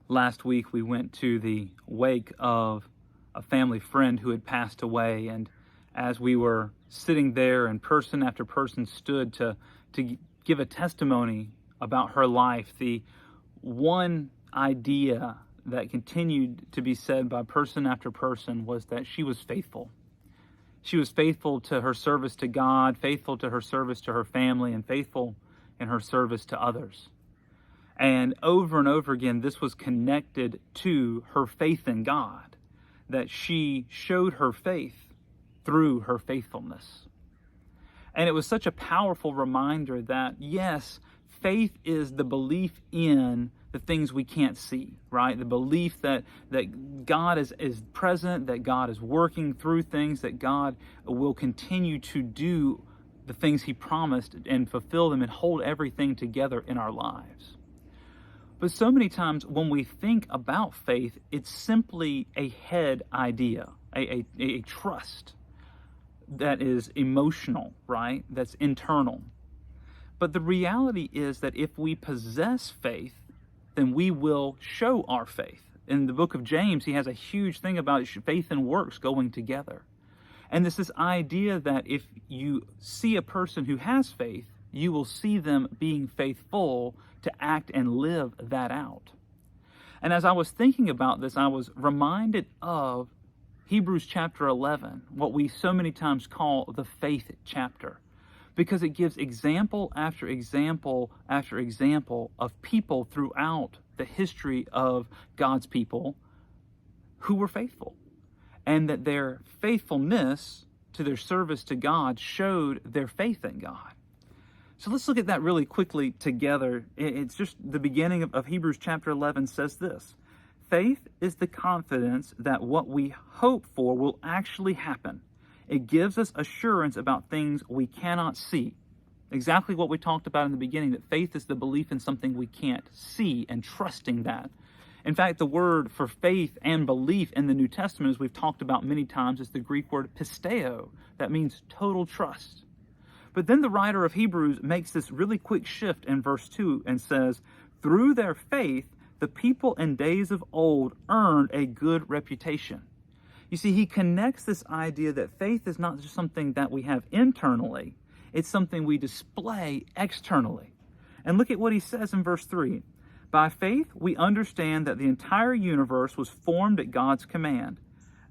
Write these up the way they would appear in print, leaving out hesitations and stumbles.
Last week we went to the wake of a family friend who had passed away, and as we were sitting there and person after person stood to give a testimony about her life, the one idea that continued to be said by person after person was that she was faithful. She was faithful to her service to God, faithful to her service to her family, and faithful in her service to others. And over again, this was connected to her faith in God, that she showed her faith through her faithfulness. And it was such a powerful reminder that, yes, faith is the belief in the things we can't see, right? The belief that God is present, that God is working through things, that God will continue to do the things He promised and fulfill them and hold everything together in our lives. But so many times when we think about faith, it's simply a head idea, a trust that is emotional, right? That's internal. But the reality is that if we possess faith, then we will show our faith. In the book of James, he has a huge thing about faith and works going together. And this idea that if you see a person who has faith, you will see them being faithful to act and live that out. And as I was thinking about this, I was reminded of Hebrews chapter 11, what we so many times call the faith chapter, because it gives example after example after example of people throughout the history of God's people who were faithful, and that their faithfulness to their service to God showed their faith in God. So let's look at that really quickly together. It's just the beginning of Hebrews chapter 11 says this: faith is the confidence that what we hope for will actually happen. It gives us assurance about things we cannot see. Exactly what we talked about in the beginning, that faith is the belief in something we can't see and trusting that. In fact, the word for faith and belief in the New Testament, as we've talked about many times, is the Greek word pisteo. That means total trust. But then the writer of Hebrews makes this really quick shift in verse 2 and says, through their faith, the people in days of old earned a good reputation. You see, he connects this idea that faith is not just something that we have internally, it's something we display externally. And look at what he says in verse 3. By faith, we understand that the entire universe was formed at God's command,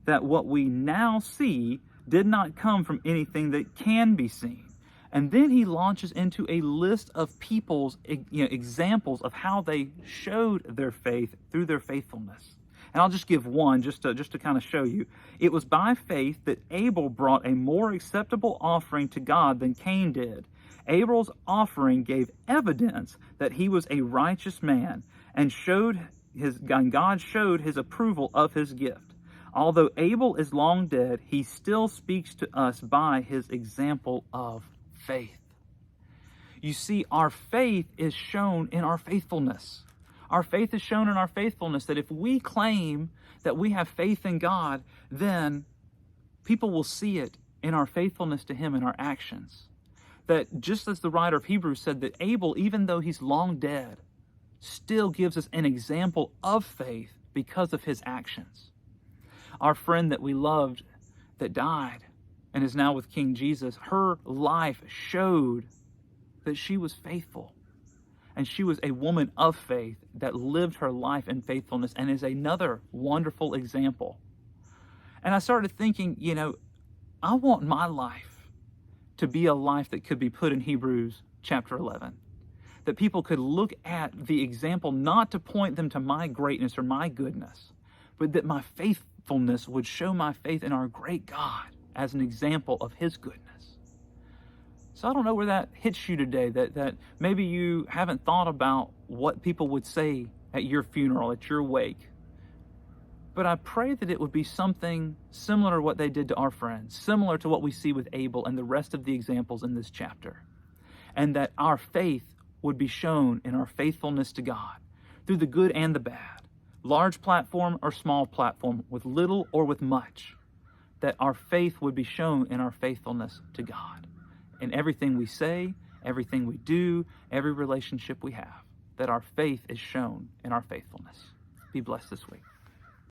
that what we now see did not come from anything that can be seen. And then he launches into a list of people's examples of how they showed their faith through their faithfulness. And I'll just give one just to kind of show you. It was by faith that Abel brought a more acceptable offering to God than Cain did. Abel's offering gave evidence that he was a righteous man, and God showed his approval of his gift. Although Abel is long dead, he still speaks to us by his example of faith. You see, our faith is shown in our faithfulness. Our faith is shown in our faithfulness, that if we claim that we have faith in God, then people will see it in our faithfulness to Him in our actions. That just as the writer of Hebrews said, that Abel, even though he's long dead, still gives us an example of faith because of his actions. Our friend that we loved that died and is now with King Jesus, her life showed that she was faithful. And she was a woman of faith that lived her life in faithfulness and is another wonderful example. And I started thinking, I want my life to be a life that could be put in Hebrews chapter 11. That people could look at the example, not to point them to my greatness or my goodness, but that my faithfulness would show my faith in our great God as an example of His goodness. So I don't know where that hits you today, that maybe you haven't thought about what people would say at your funeral, at your wake. But I pray that it would be something similar to what they did to our friends, similar to what we see with Abel and the rest of the examples in this chapter. And that our faith would be shown in our faithfulness to God through the good and the bad, large platform or small platform, with little or with much, that our faith would be shown in our faithfulness to God. In everything we say, everything we do, every relationship we have, that our faith is shown in our faithfulness. Be blessed this week.